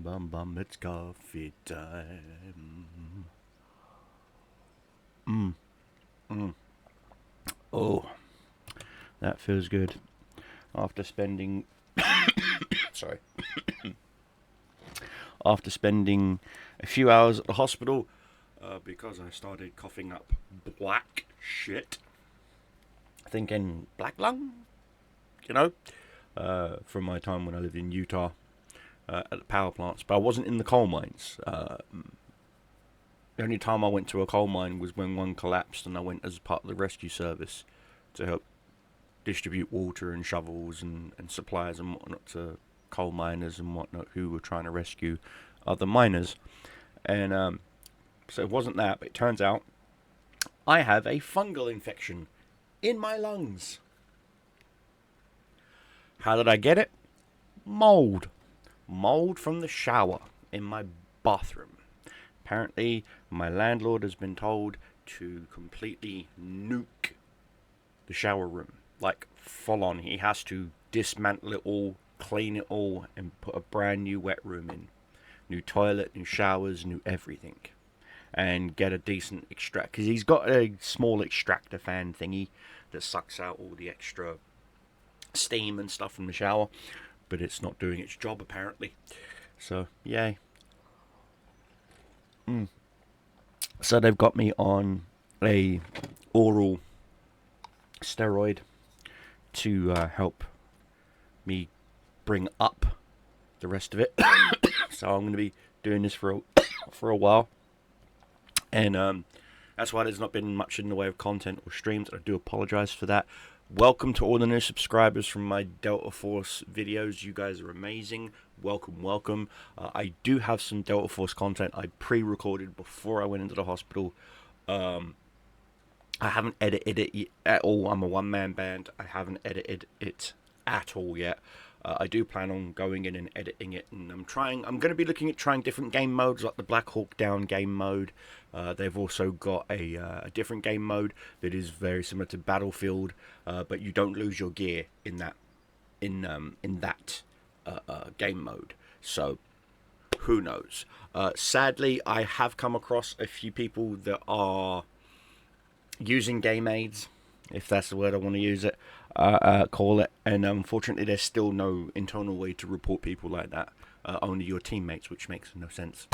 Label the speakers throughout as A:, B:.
A: It's coffee time. Oh, that feels good. After spending, sorry, after spending a few hours at the hospital because I started coughing up black shit, thinking black lung, you know, from my time when I lived in Utah at the power plants, but I wasn't in the coal mines. The only time I went to a coal mine was when one collapsed, and I went as part of the rescue service to help distribute water and shovels and supplies and whatnot to coal miners and whatnot who were trying to rescue other miners. And so it wasn't that, but it turns out I have a fungal infection in my lungs. How did I get it? Mold. Mold from the shower in my bathroom. Apparently, my landlord has been told to completely nuke the shower room. Like, full on. He has to dismantle it all, clean it all, and put a brand new wet room in. New toilet, new showers, new everything. And get a decent extract. Because he's got a small extractor fan thingy that sucks out all the extra steam and stuff from the shower. But it's not doing its job, apparently. So, yay. So they've got me on a oral steroid to help me bring up the rest of it. So I'm going to be doing this for a while, and that's why there's not been much in the way of content or streams. I do apologize for that. Welcome to all the new subscribers from my Delta Force videos. You guys are amazing. Welcome. I do have some Delta Force content I pre-recorded before I went into the hospital. I haven't edited it at all. I'm a one-man band. I haven't edited it at all yet. I do plan on going in and editing it, and I'm going to be looking at trying different game modes, like the Black Hawk Down game mode. They've also got a different game mode that is very similar to Battlefield, but you don't lose your gear in that game mode. So who knows? Sadly, I have come across a few people that are using game aids, if that's the word I want to use it, call it, and unfortunately there's still no internal way to report people like that, only your teammates, which makes no sense.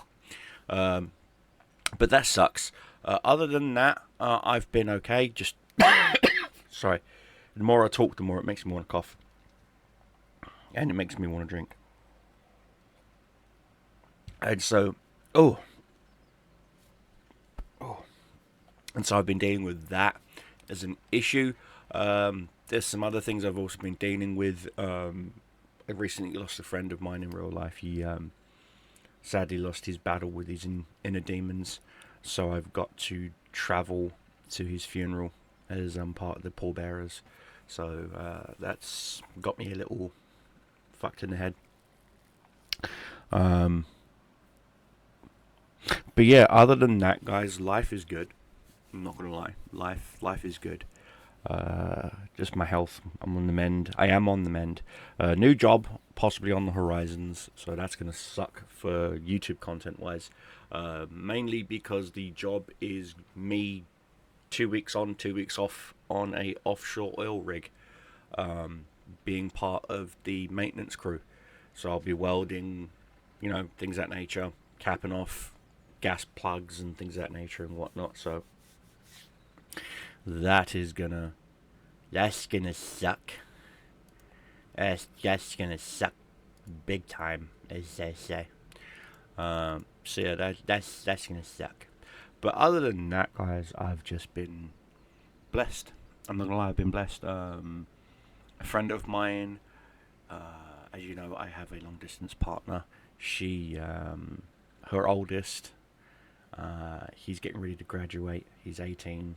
A: But that sucks. Other than that, I've been okay. Just sorry, the more I talk, the more it makes me want to cough, and it makes me want to drink. And so, and so I've been dealing with that as an issue. There's some other things I've also been dealing with. I recently lost a friend of mine in real life. He sadly lost his battle with his inner demons, so I've got to travel to his funeral as part of the pallbearers. So that's got me a little fucked in the head. But yeah, other than that, guys, life is good. I'm not gonna lie, life is good. Just my health, I'm on the mend. I am on the mend. New job, possibly on the horizons, so that's gonna suck for YouTube content wise. Mainly because the job is me 2 weeks on, 2 weeks off on a offshore oil rig, being part of the maintenance crew. So I'll be welding, things of that nature, capping off gas plugs and things of that nature and whatnot. So that's gonna suck. That's just gonna suck big time, as they say. So yeah, that's gonna suck. But other than that, guys, I've just been blessed. I'm not gonna lie, I've been blessed. A friend of mine, as you know, I have a long distance partner. She, her oldest, he's getting ready to graduate. He's 18.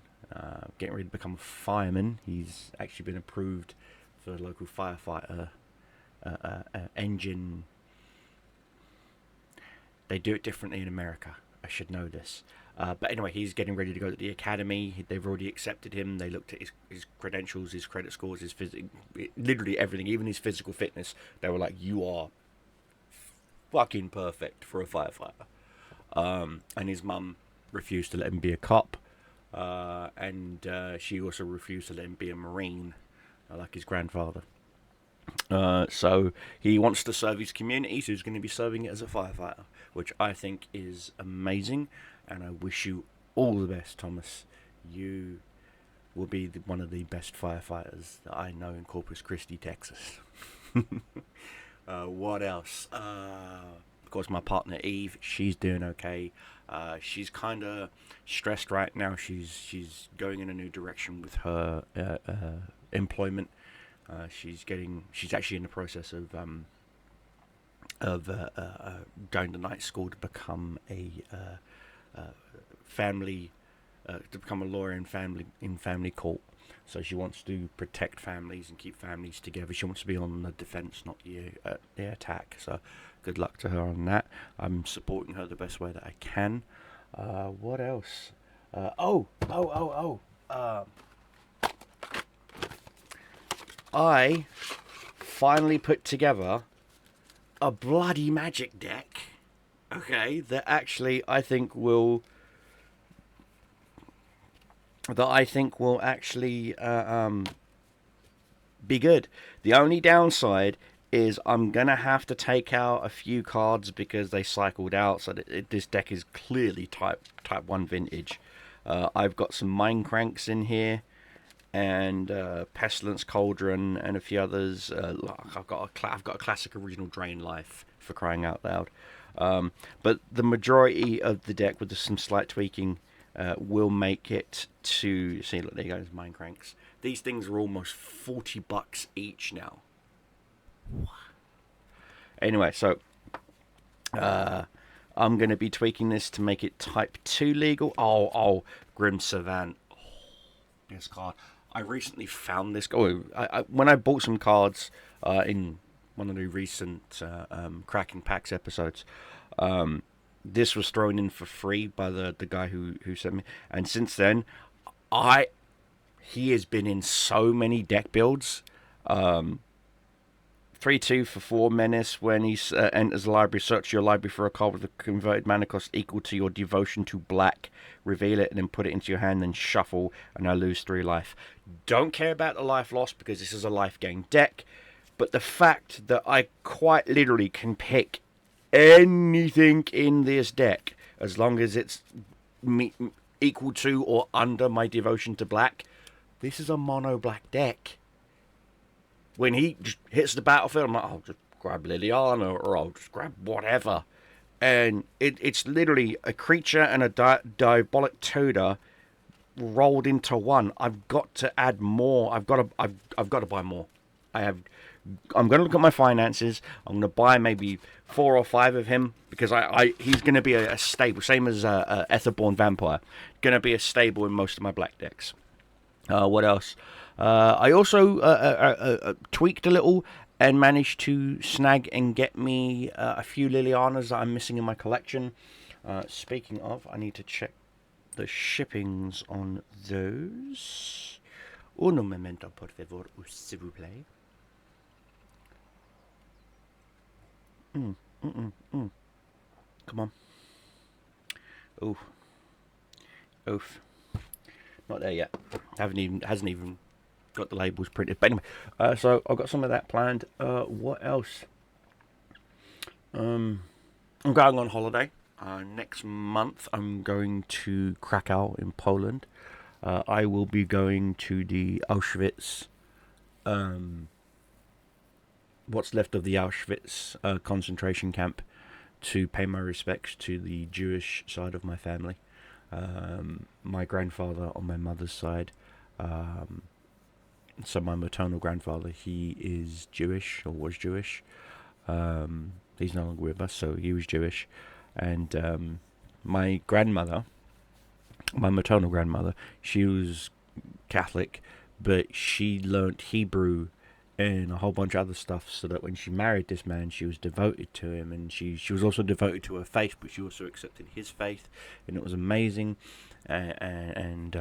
A: Getting ready to become a fireman. He's actually been approved for the local firefighter engine. They do it differently in America. I should know this. But anyway, he's getting ready to go to the academy. They've already accepted him. They looked at his credentials, his credit scores, literally everything, even his physical fitness. They were like, you are fucking perfect for a firefighter. And his mum refused to let him be a cop, and she also refused to let him be a Marine, like his grandfather. So he wants to serve his community, so he's going to be serving it as a firefighter, which I think is amazing, and I wish you all the best, Thomas. You will be one of the best firefighters that I know in Corpus Christi, Texas. What else? Of course, my partner Eve, she's doing okay. She's kind of stressed right now. She's going in a new direction with her employment. She's actually in the process of going to night school to become a family, to become a lawyer in family court. So she wants to protect families and keep families together. She wants to be on the defense, not the attack. So good luck to her on that. I'm supporting her the best way that I can. What else? I finally put together a bloody magic deck. Okay, that actually I think will actually be good. The only downside is I'm gonna have to take out a few cards because they cycled out. So this deck is clearly type 1 vintage. I've got some Mind Cranks in here, and Pestilence Cauldron, and a few others. I've got a classic original Drain Life, for crying out loud. But the majority of the deck, with some slight tweaking, will make it to... See, look, there you go, Mind Cranks. These things are almost $40 each now. Anyway, so I'm going to be tweaking this to make it type 2 legal. Oh, Grim Savant. Oh, this card. I recently found this. When I bought some cards in one of the recent Cracking Packs episodes, this was thrown in for free by the guy who sent me. And since then, he has been in so many deck builds. 3/2 for 4 Menace. When he enters the library, search your library for a card with a converted mana cost equal to your devotion to black. Reveal it and then put it into your hand, then shuffle, and I lose 3 life. Don't care about the life loss because this is a life gain deck. But the fact that I quite literally can pick anything in this deck as long as it's equal to or under my devotion to black. This is a mono black deck. When he hits the battlefield, I'm like, I'll just grab Liliana, or I'll just grab whatever. And it's literally a creature and a diabolic Toda rolled into one. I've got to add more. I've got to buy more. I'm going to look at my finances. I'm going to buy maybe 4 or 5 of him, because he's going to be a staple, same as Etherborn Vampire. Going to be a staple in most of my black decks. What else? I also tweaked a little and managed to snag and get me a few Lilianas that I'm missing in my collection. Speaking of, I need to check the shippings on those. Un momento, por favor, s'il vous plaît. Come on. Oof. Not there yet. Hasn't even got the labels printed. But anyway, so I've got some of that planned. What else? I'm going on holiday. Next month I'm going to Krakow in Poland. I will be going to the Auschwitz, what's left of the Auschwitz concentration camp, to pay my respects to the Jewish side of my family. My grandfather on my mother's side, so my maternal grandfather, he is Jewish, or was Jewish. He's no longer with us, so he was Jewish. And my grandmother, my maternal grandmother, she was Catholic, but she learnt Hebrew and a whole bunch of other stuff, so that when she married this man, she was devoted to him, and she was also devoted to her faith, but she also accepted his faith, and it was amazing. And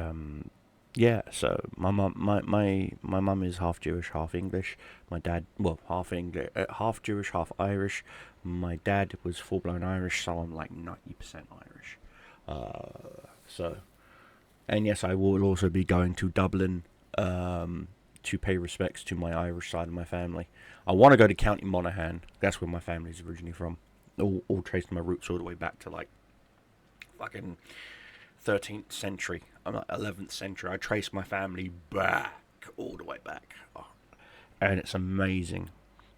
A: Yeah, so my mum is half Jewish, half English. My dad, well, half English, half Jewish, half Irish. My dad was full blown Irish, so I'm like 90% Irish. So, and yes, I will also be going to Dublin to pay respects to my Irish side of my family. I want to go to County Monaghan. That's where my family's originally from. All traced my roots all the way back to like fucking 13th century. I'm like 11th century. I trace my family back, all the way back. Oh, and it's amazing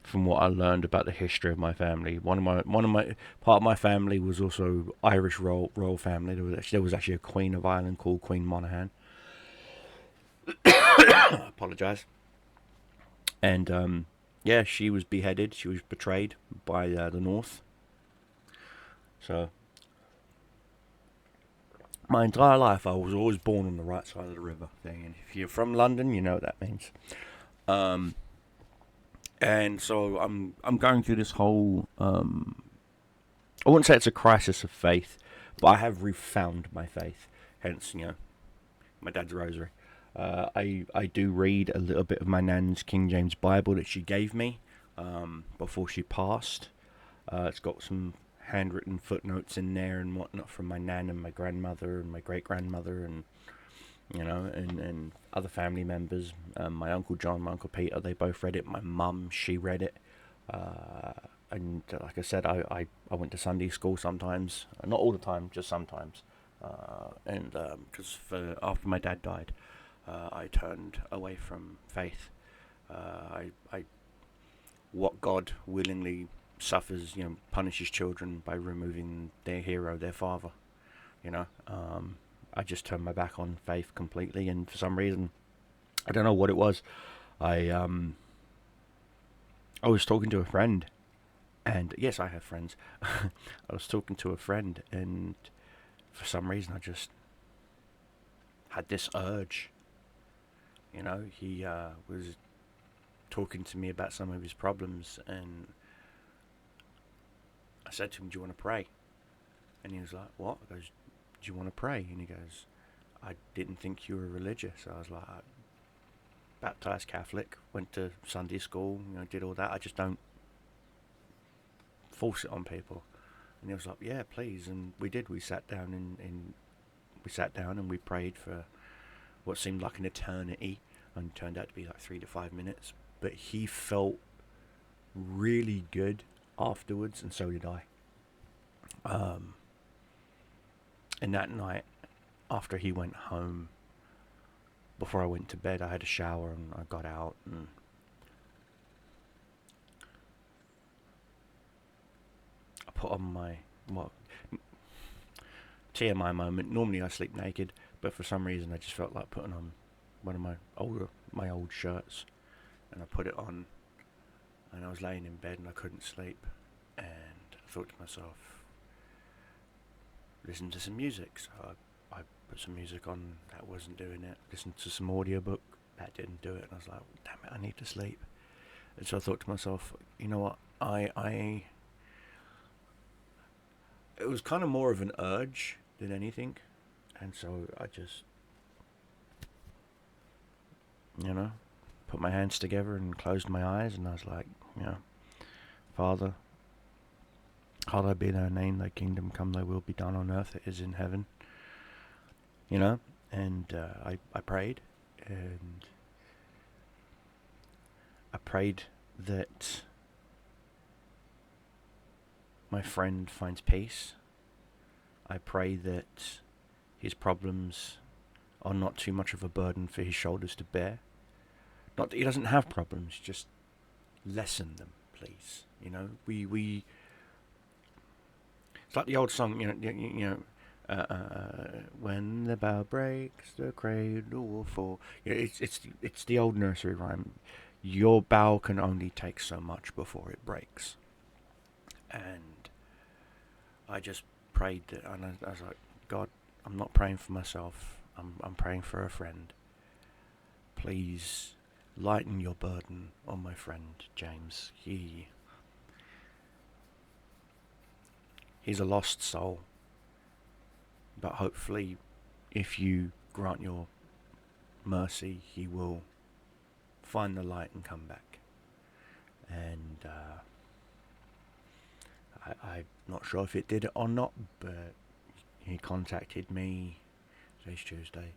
A: from what I learned about the history of my family. One of my part of my family was also Irish royal family. There was actually a Queen of Ireland called Queen Monaghan. I apologize. And yeah, she was beheaded. She was betrayed by the North. So my entire life, I was always born on the right side of the river. And if you're from London, you know what that means. Um, and so I'm going through this whole. I wouldn't say it's a crisis of faith, but I have refound my faith. Hence, my dad's rosary. I do read a little bit of my nan's King James Bible that she gave me before she passed. It's got some handwritten footnotes in there and whatnot from my nan and my grandmother and my great grandmother and and other family members. My uncle John, my uncle Peter, they both read it. My mum, she read it. Uh, and like I said, I went to Sunday school sometimes, not all the time, just sometimes. And because after my dad died, I turned away from faith. I what God willingly suffers, punishes children by removing their hero, their father. You know, I just turned my back on faith completely, and for some reason, I don't know what it was. I um I was talking to a friend, and yes, I have friends. I was talking to a friend, and for some reason, I just had this urge. He was talking to me about some of his problems, and I said to him, "Do you want to pray?" And he was like, "What?" I goes, "Do you want to pray?" And he goes, "I didn't think you were religious." I was like, "Baptized Catholic, went to Sunday school, did all that. I just don't force it on people." And he was like, "Yeah, please." And we did. We sat down and we prayed for what seemed like an eternity, and turned out to be like 3 to 5 minutes. But he felt really good afterwards, and so did I. Um, and that night, after he went home, before I went to bed, I had a shower and I got out and I put on my well TMI moment. Normally I sleep naked, but for some reason I just felt like putting on one of my old shirts, and I put it on, and I was laying in bed and I couldn't sleep, and I thought to myself, listen to some music. So I put some music on, that wasn't doing it. Listened to some audiobook, that didn't do it, and I was like, damn it, I need to sleep. And so I thought to myself, you know what, I it was kind of more of an urge than anything, and so I just, you know, put my hands together and closed my eyes, and I was like, Father, hallowed be thy name, thy kingdom come, thy will be done on earth as it is in heaven, you know, and I prayed, and I prayed that my friend finds peace. I pray that his problems are not too much of a burden for his shoulders to bear. Not that he doesn't have problems, just lessen them, please. We it's like the old song, when the bough breaks, the cradle will fall. It's the old nursery rhyme. Your bough can only take so much before it breaks. And I just prayed that, and I was like, God, I'm not praying for myself. I'm praying for a friend. Please lighten your burden on my friend James. He's a lost soul, but hopefully, if you grant your mercy, he will find the light and come back. And I'm not sure if it did it or not, but he contacted me. Today's Tuesday.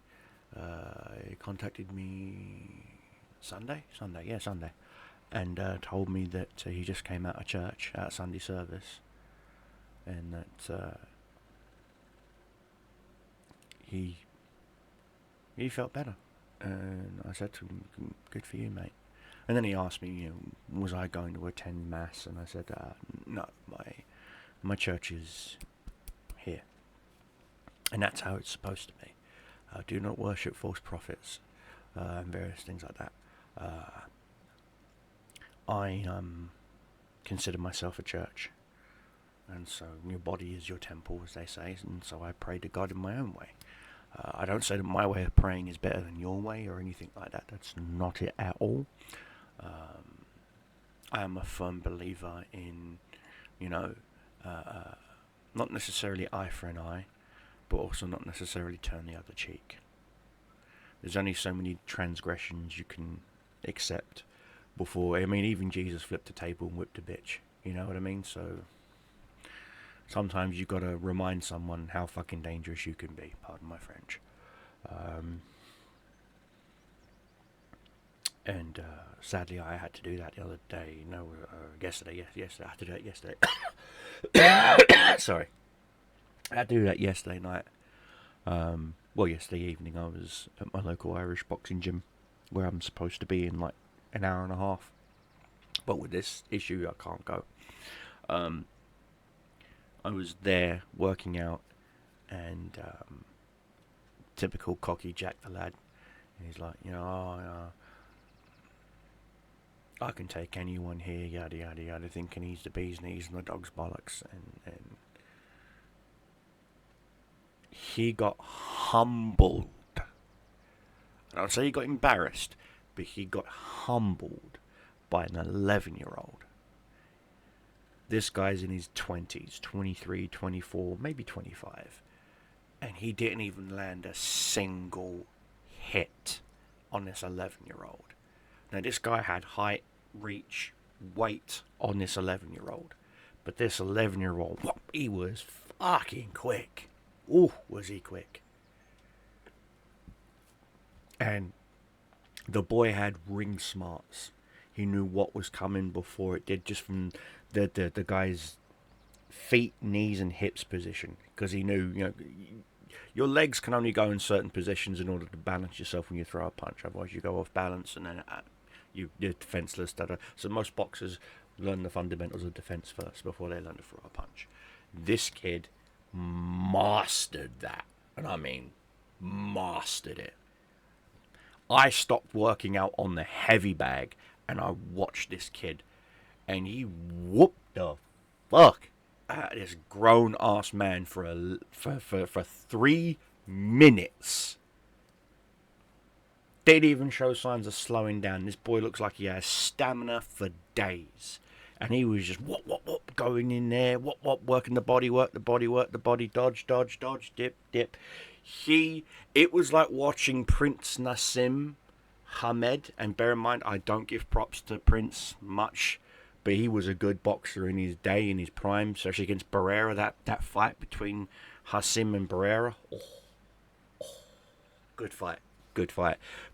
A: He contacted me Sunday, and told me that he just came out of church at Sunday service, and that he felt better. And I said to him, "Good for you, mate." And then he asked me, was I going to attend mass? And I said, no, my church is here, and that's how it's supposed to be. Do not worship false prophets and various things like that. I consider myself a church, and so your body is your temple, as they say, and so I pray to God in my own way. I don't say that my way of praying is better than your way or anything like that. That's not it at all. I am a firm believer in, not necessarily eye for an eye, but also not necessarily turn the other cheek. There's only so many transgressions you can accept before. I mean, even Jesus flipped a table and whipped a bitch. You know what I mean? So sometimes you got to remind someone how fucking dangerous you can be. Pardon my French. And sadly, I had to do that the other day. Yesterday. Yesterday. I had to do it yesterday. Sorry. I had to do that yesterday night. Yesterday evening. I was at my local Irish boxing gym, where I'm supposed to be in like an hour and a half. But with this issue, I can't go. I was there working out, and typical cocky Jack the lad. And he's like, I can take anyone here, yada yada yada, thinking he's the bee's knees and the dog's bollocks, and he got humbled. I don't say he got embarrassed, but he got humbled by an 11-year-old. This guy's in his 20s, 23, 24, maybe 25. And he didn't even land a single hit on this 11-year-old. Now, this guy had height, reach, weight on this 11-year-old. But this 11-year-old, he was fucking quick. Ooh, was he quick. And the boy had ring smarts. He knew what was coming before it did, just from the guy's feet, knees, and hips position. Because he knew, your legs can only go in certain positions in order to balance yourself when you throw a punch. Otherwise, you go off balance and then you're defenseless. So most boxers learn the fundamentals of defense first before they learn to throw a punch. This kid mastered that. And I mean, mastered it. I stopped working out on the heavy bag and I watched this kid, and he whooped the fuck out of this grown ass man for 3 minutes. Didn't even show signs of slowing down. This boy looks like he has stamina for days. And he was just whoop, going in there, working the body, work the body, dodge, dip. It was like watching Prince Nassim Hamed, and bear in mind, I don't give props to Prince much, but he was a good boxer in his day, in his prime, especially against Barrera, that fight between Hassim and Barrera. Good fight.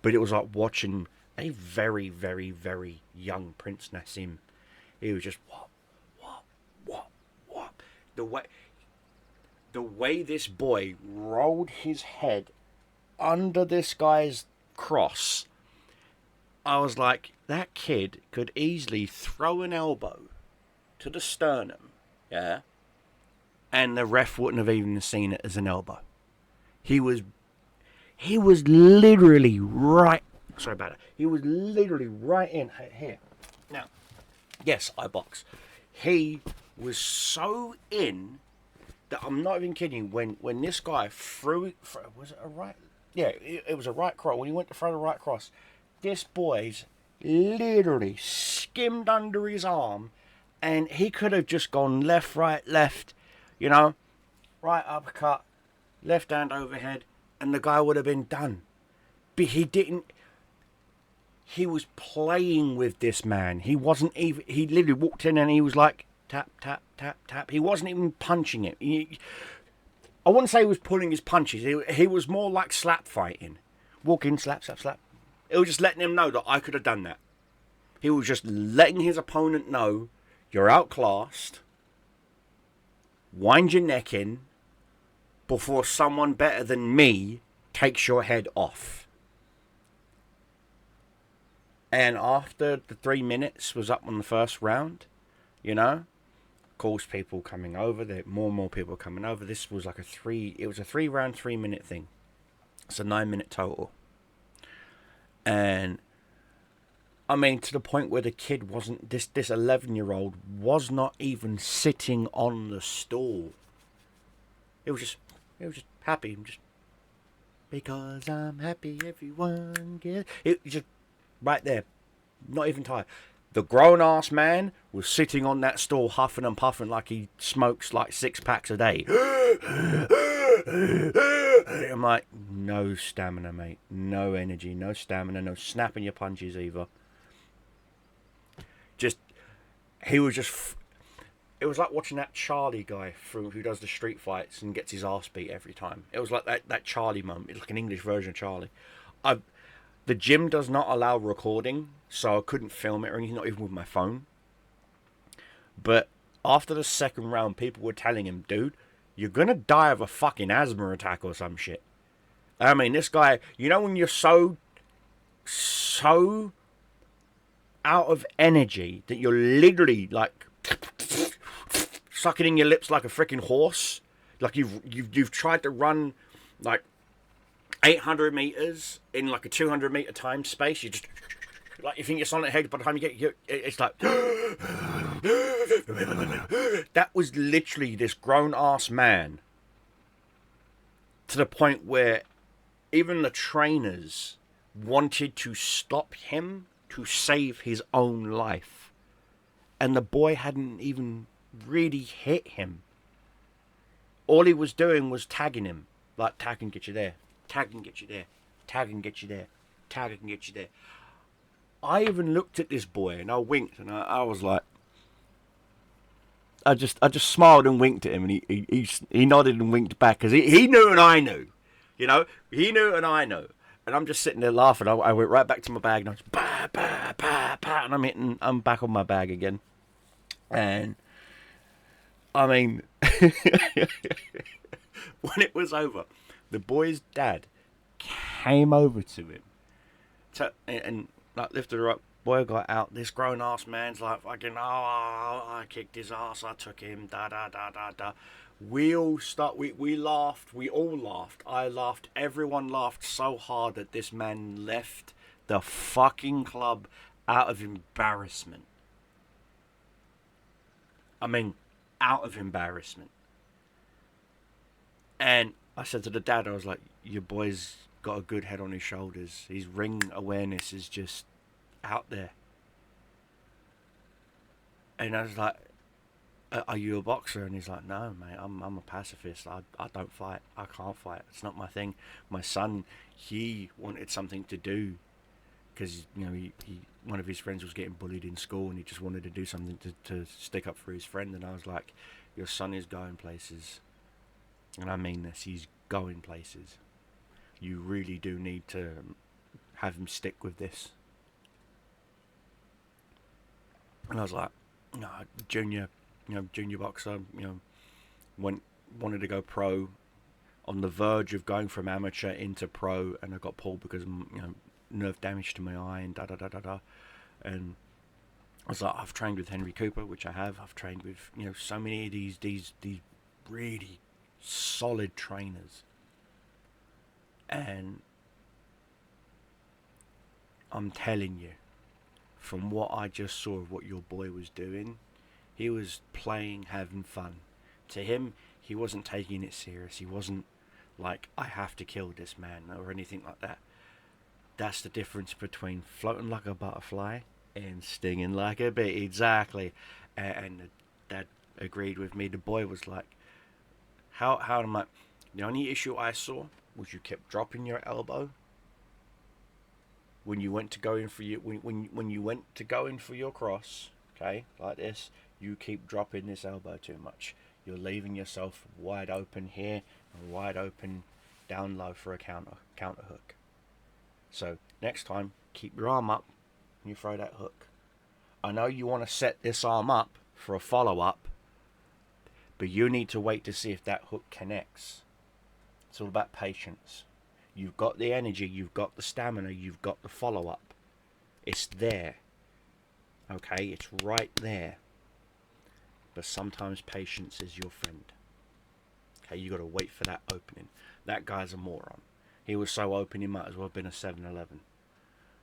A: But it was like watching a very, very, very young Prince Nassim. He was just whop. The way this boy rolled his head under this guy's cross, I was like, that kid could easily throw an elbow to the sternum, yeah, and the ref wouldn't have even seen it as an elbow. He was literally right. Sorry about it. He was literally right in here. Now, yes, I box. He was so in that I'm not even kidding. When this guy threw, was it a right? Yeah, it was a right cross. When he went to throw the right cross, this boy's literally skimmed under his arm, and he could have just gone left, right, left, right uppercut, left hand overhead, and the guy would have been done. But he didn't. He was playing with this man. He wasn't even. He literally walked in and he was like tap tap tap tap. He wasn't even punching it. I wouldn't say he was pulling his punches. He was more like slap fighting. Walk in, slap, slap, slap. It was just letting him know that I could have done that. He was just letting his opponent know you're outclassed. Wind your neck in before someone better than me takes your head off. And after the 3 minutes was up on the first round, you know, of course people coming over, there more and more people coming over. This was like a 3-round, 3-minute thing. It's a 9-minute total. And I mean, to the point where the kid wasn't, this 11-year-old was not even sitting on the stool. It was just happy. Just because I'm happy, everyone gets. It just right there, not even tired. The grown-ass man was sitting on that stool huffing and puffing like he smokes like 6 packs a day. I'm like, no stamina, mate. No energy, no stamina, no snapping your punches either. It was like watching that Charlie guy who does the street fights and gets his ass beat every time. It was like that Charlie moment. It's like an English version of Charlie. The gym does not allow recording, so I couldn't film it or anything, not even with my phone. But after the second round, people were telling him, dude, you're gonna die of a fucking asthma attack or some shit. I mean, this guy, you know when you're so out of energy that you're literally like sucking in your lips like a freaking horse? Like you've tried to run like 800 meters in like a 200 meter time space. You just like you think you're on the head, by the time you get it's like that was literally this grown ass man, to the point where even the trainers wanted to stop him to save his own life, and the boy hadn't even really hit him. All he was doing was tagging him, like tag and get you there. Tag and get you there. Tag and get you there. Tag and get you there. I even looked at this boy and I winked and I was like, I just smiled and winked at him, and he nodded and winked back because he knew and I knew, you know, he knew and I knew, and I'm just sitting there laughing. I went right back to my bag and I was bah, bah, bah, bah, and I'm back on my bag again, and I mean, when it was over, the boy's dad came over to him and like lifted her up. Boy got out. This grown ass man's like fucking, I kicked his ass. I took him. Da da da da da. We laughed. We all laughed. I laughed. Everyone laughed so hard that this man left the fucking club out of embarrassment. I mean, out of embarrassment. And I said to the dad, I was like, your boy's got a good head on his shoulders. His ring awareness is just out there. And I was like, are you a boxer? And he's like, no, mate, I'm a pacifist. I don't fight. I can't fight. It's not my thing. My son, he wanted something to do because, you know, he one of his friends was getting bullied in school and he just wanted to do something to stick up for his friend. And I was like, your son is going places. And I mean this, he's going places. You really do need to have him stick with this. And I was like, no, junior boxer, wanted to go pro, on the verge of going from amateur into pro, and I got pulled because of, nerve damage to my eye and da da da da da. And I was like, I've trained with Henry Cooper, which I have. I've trained with, so many of these really solid trainers. And I'm telling you, from what I just saw of what your boy was doing, he was playing, having fun. To him, he wasn't taking it serious. He wasn't like, I have to kill this man or anything like that. That's the difference between floating like a butterfly and stinging like a bee. Exactly. And the dad agreed with me. The boy was like, how am I? The only issue I saw was you kept dropping your elbow when you went to go in for your when you went to go in for your cross, okay, like this, you keep dropping this elbow too much. You're leaving yourself wide open here and wide open down low for a counter hook. So next time, keep your arm up and you throw that hook. I know you want to set this arm up for a follow up, but you need to wait to see if that hook connects. It's all about patience. You've got the energy, you've got the stamina, you've got the follow up. It's there. Okay, it's right there. But sometimes patience is your friend. Okay, you got to wait for that opening. That guy's a moron. He was so open, he might as well have been a 7-Eleven.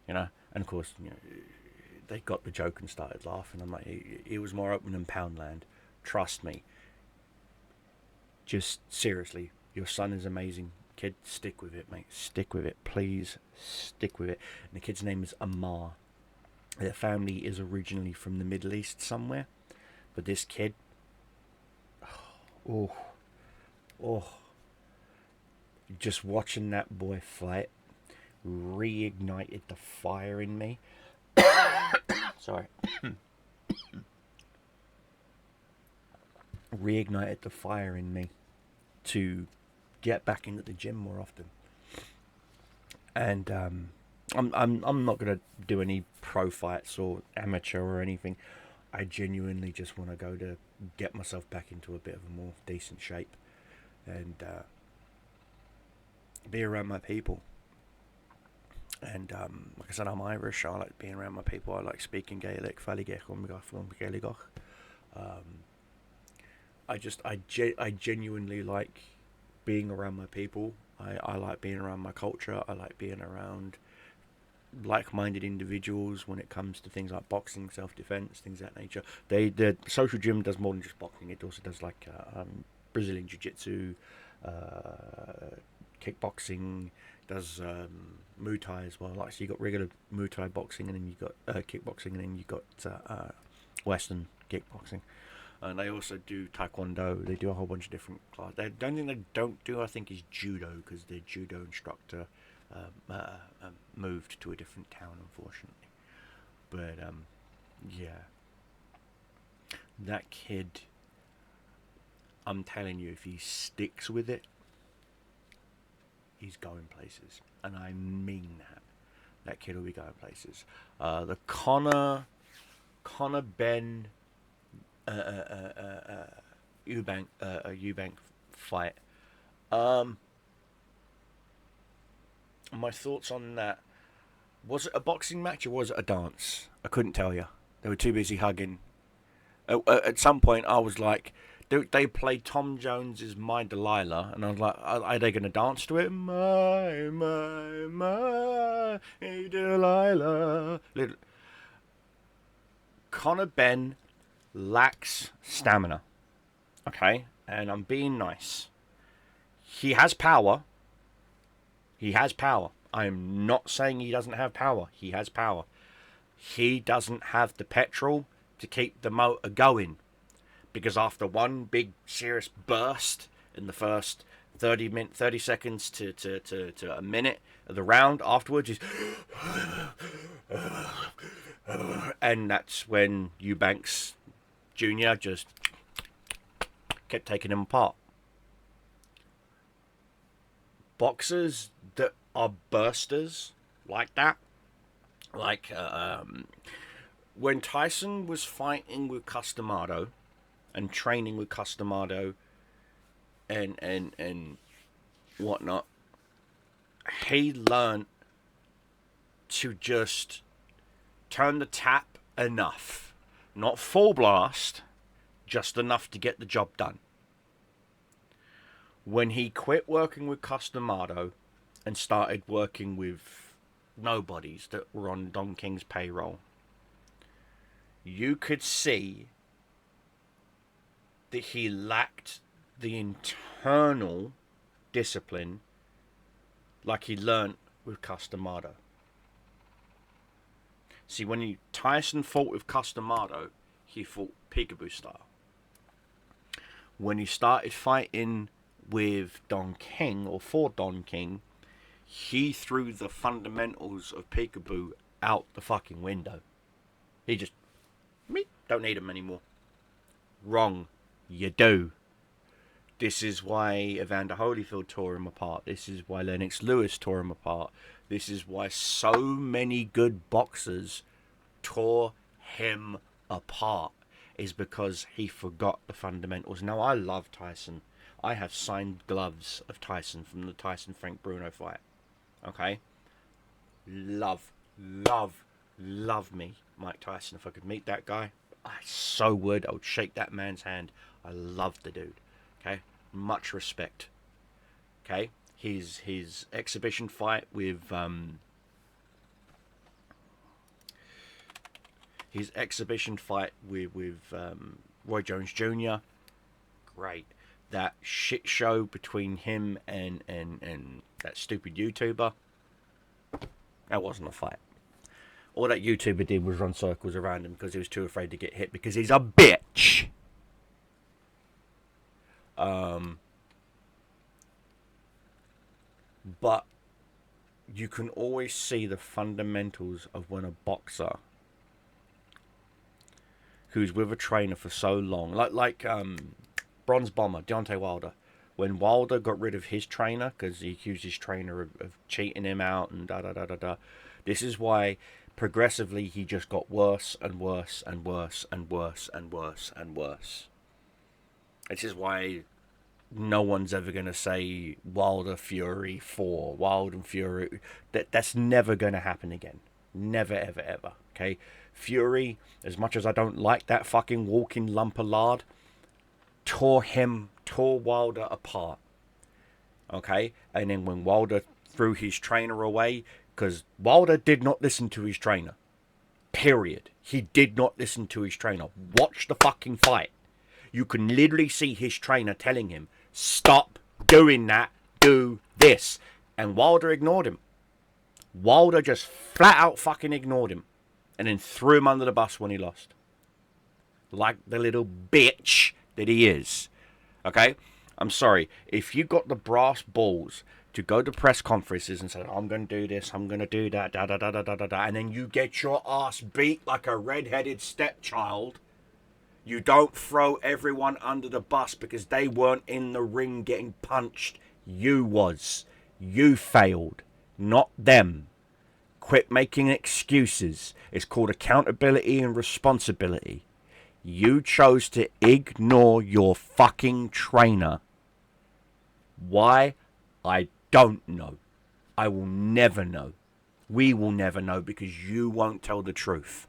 A: You know, and of course, you know, they got the joke and started laughing. I'm like, he was more open than Poundland. Trust me. Just seriously, your son is amazing. Kid, stick with it, mate. Stick with it. Please stick with it. And the kid's name is Amar. Their family is originally from the Middle East somewhere. But this kid, oh, just watching that boy fight reignited the fire in me. Sorry. Reignited the fire in me to get back into the gym more often. And I'm not gonna do any pro fights or amateur or anything. I genuinely just want to go to get myself back into a bit of a more decent shape and be around my people. And like I said, I'm Irish. I like being around my people. I like speaking Gaelic. I genuinely like being around my people. I like being around my culture. I like being around like-minded individuals when it comes to things like boxing, self-defense, things of that nature. The social gym does more than just boxing. It also does like Brazilian jiu-jitsu, kickboxing, does Muay Thai as well. Like, so you got regular Muay Thai boxing, and then you got kickboxing, and then you got Western kickboxing. And they also do Taekwondo. They do a whole bunch of different classes. The only thing they don't do, I think, is judo, because their judo instructor moved to a different town, unfortunately. But yeah, that kid, I'm telling you, if he sticks with it, he's going places, and I mean that. That kid will be going places. The Connor Ben Eubank fight. My thoughts on that. Was it a boxing match or was it a dance? I couldn't tell you. They were too busy hugging. At some point, I was like, they played Tom Jones's My Delilah, and I was like, are they going to dance to it? My Delilah. Conor Benn lacks stamina. Okay? And I'm being nice. He has power. He has power. I am not saying he doesn't have power. He has power. He doesn't have the petrol to keep the motor going. Because after one big serious burst in the first 30 seconds to a minute of the round afterwards, he's and that's when Eubanks Jr. just kept taking him apart. Boxers that are bursters like that, like when Tyson was fighting with Customado and training with Customado and whatnot, he learned to just turn the tap enough, not full blast, just enough to get the job done. When he quit working with Customado and started working with nobodies that were on Don King's payroll, you could see that he lacked the internal discipline like he learnt with Customado. See, when Tyson fought with Customado, he fought peekaboo style. When he started fighting with Don King, or for Don King, he threw the fundamentals of peekaboo out the fucking window. He just, me, don't need them anymore. Wrong. You do. This is why Evander Holyfield tore him apart. This is why Lennox Lewis tore him apart. This is why so many good boxers tore him apart. Is because he forgot the fundamentals. Now, I love Tyson. I have signed gloves of Tyson from the Tyson-Frank Bruno fight. Okay? Love me Mike Tyson. If I could meet that guy, I so would. I would shake that man's hand. I love the dude. Okay? Much respect. Okay? His exhibition fight with Roy Jones Jr. Great. That shit show between him and that stupid YouTuber. That wasn't a fight. All that YouTuber did was run circles around him because he was too afraid to get hit because he's a bitch. But you can always see the fundamentals of when a boxer who's with a trainer for so long, like Bronze Bomber, Deontay Wilder. When Wilder got rid of his trainer because he accused his trainer of cheating him out and da-da-da-da-da, this is why progressively he just got worse and worse and worse and worse and worse and worse. This is why no one's ever going to say Wilder Fury 4, Wild and Fury. That's never going to happen again. Never, ever, ever. Okay? Fury, as much as I don't like that fucking walking lump of lard, tore Wilder apart. Okay? And then when Wilder threw his trainer away, because Wilder did not listen to his trainer. Period. He did not listen to his trainer. Watch the fucking fight. You can literally see his trainer telling him, stop doing that, do this. And Wilder ignored him. Wilder just flat out fucking ignored him. And then threw him under the bus when he lost. Like the little bitch that he is. Okay? I'm sorry. If you got the brass balls to go to press conferences and say, I'm going to do this, I'm going to do that, da-da-da-da-da-da, and then you get your ass beat like a red-headed stepchild, you don't throw everyone under the bus because they weren't in the ring getting punched. You was. You failed. Not them. Quit making excuses. It's called accountability and responsibility. You chose to ignore your fucking trainer. Why? I don't know. I will never know. We will never know because you won't tell the truth.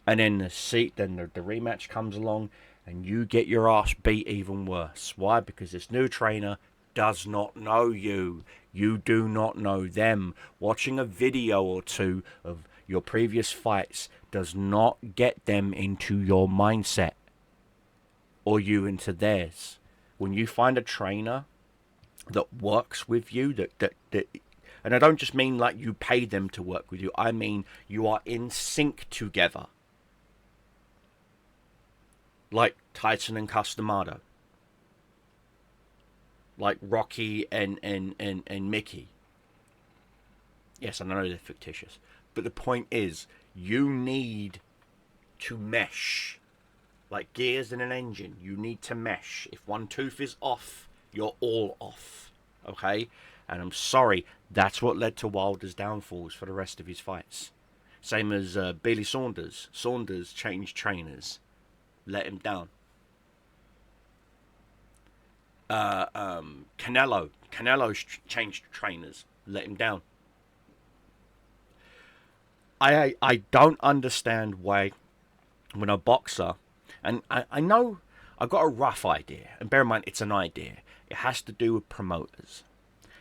A: And then the rematch comes along and you get your ass beat even worse. Why? Because this new trainer does not know you. You do not know them. Watching a video or two of your previous fights does not get them into your mindset or you into theirs. When you find a trainer that works with you, that and I don't just mean like you pay them to work with you. I mean you are in sync together. Like Tyson and Customado. Like Rocky and Mickey. Yes, I know they're fictitious. But the point is, you need to mesh. Like gears in an engine, you need to mesh. If one tooth is off, you're all off. Okay? And I'm sorry, that's what led to Wilder's downfalls for the rest of his fights. Same as Billy Saunders. Saunders changed trainers. Let him down. Canelo's changed trainers. Let him down. I don't understand why when a boxer, and I know I've got a rough idea, and bear in mind it's an idea. It has to do with promoters.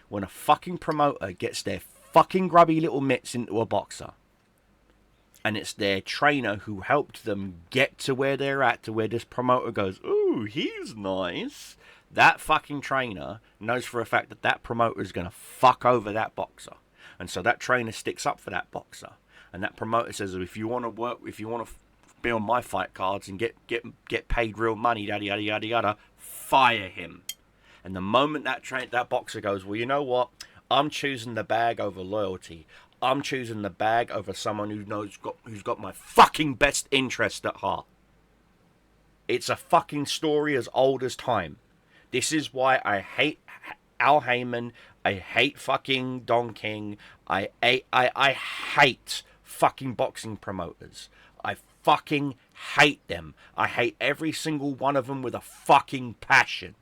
A: When a fucking promoter gets their fucking grubby little mitts into a boxer, and it's their trainer who helped them get to where they're at, to where this promoter goes, ooh, he's nice. That fucking trainer knows for a fact that that promoter is going to fuck over that boxer. And so that trainer sticks up for that boxer. And that promoter says, if you want to work, if you want to be on my fight cards and get paid real money, yada, yada, yada, yada, fire him. And the moment that boxer goes, well, you know what? I'm choosing the bag over loyalty. I'm choosing the bag over someone who's got my fucking best interest at heart. It's a fucking story as old as time. This is why I hate Al Heyman. I hate fucking Don King. I hate fucking boxing promoters. I fucking hate them. I hate every single one of them with a fucking passion.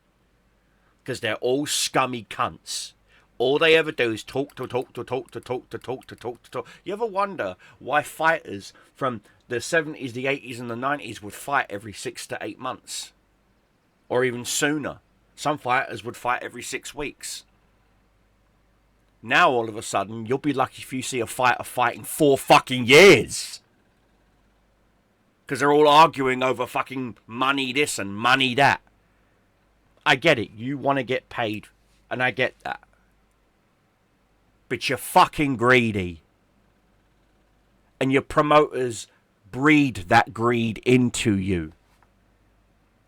A: Because they're all scummy cunts. All they ever do is talk. You ever wonder why fighters from the 70s, the 80s, and the 90s would fight every 6 to 8 months? Or even sooner. Some fighters would fight every 6 weeks. Now, all of a sudden, you'll be lucky if you see a fighter fighting 4 fucking years. Because they're all arguing over fucking money this and money that. I get it. You want to get paid. And I get that. But you're fucking greedy. And your promoters breed that greed into you.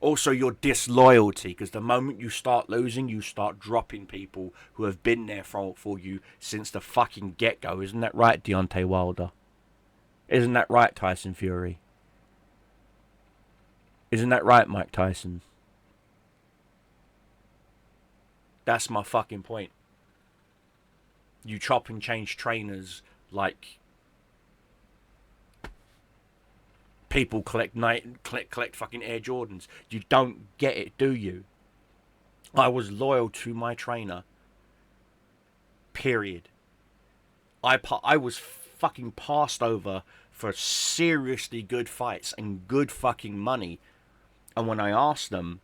A: Also, your disloyalty. Because the moment you start losing, you start dropping people who have been there for you since the fucking get-go. Isn't that right, Deontay Wilder? Isn't that right, Tyson Fury? Isn't that right, Mike Tyson? That's my fucking point. You chop and change trainers like people collect fucking Air Jordans. You don't get it, do you? I was loyal to my trainer. Period. I was fucking passed over for seriously good fights and good fucking money. And when I asked them,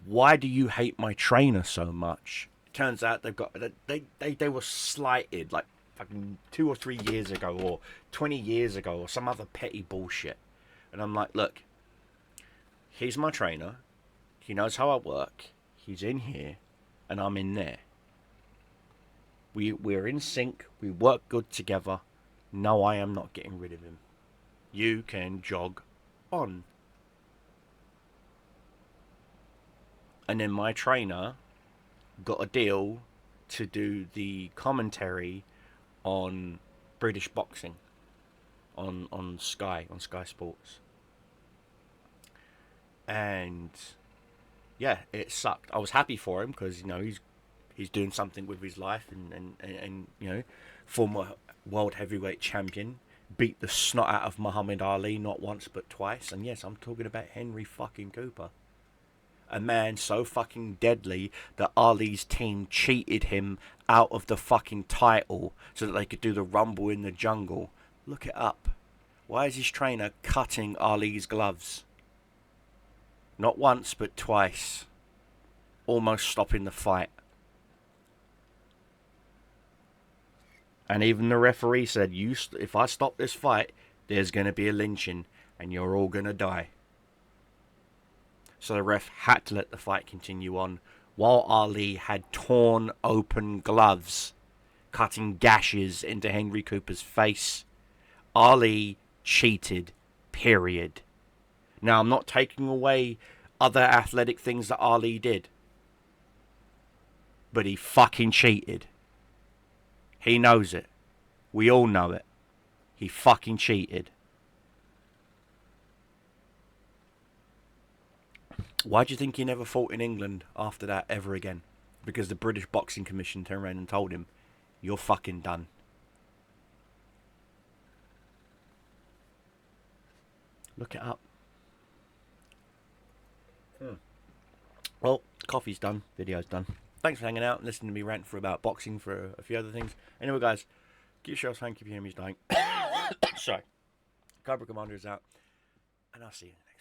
A: why do you hate my trainer so much? Turns out they were slighted like fucking 2 or 3 years ago or 20 years ago or some other petty bullshit. And I'm like, look, he's my trainer. He knows how I work. He's in here and I'm in there. We're in sync. We work good together. No, I am not getting rid of him. You can jog on. And then my trainer got a deal to do the commentary on British boxing on Sky Sports. And yeah, it sucked. I was happy for him because, you know, he's doing something with his life and you know, former world heavyweight champion, beat the snot out of Muhammad Ali not once but twice. And yes, I'm talking about Henry fucking Cooper. A man so fucking deadly that Ali's team cheated him out of the fucking title so that they could do the Rumble in the Jungle. Look it up. Why is his trainer cutting Ali's gloves? Not once, but twice. Almost stopping the fight. And even the referee said, if I stop this fight, there's going to be a lynching and you're all going to die. So the ref had to let the fight continue on while Ali had torn open gloves, cutting gashes into Henry Cooper's face. Ali cheated, period. Now, I'm not taking away other athletic things that Ali did, but he fucking cheated. He knows it. We all know it. He fucking cheated. Why do you think he never fought in England after that ever again? Because the British Boxing Commission turned around and told him, you're fucking done. Look it up. Well, coffee's done. Video's done. Thanks for hanging out and listening to me rant for about boxing for a few other things. Anyway, guys, give yourselves thank you for hearing me dying. Sorry. Cobra Commander is out. And I'll see you next time.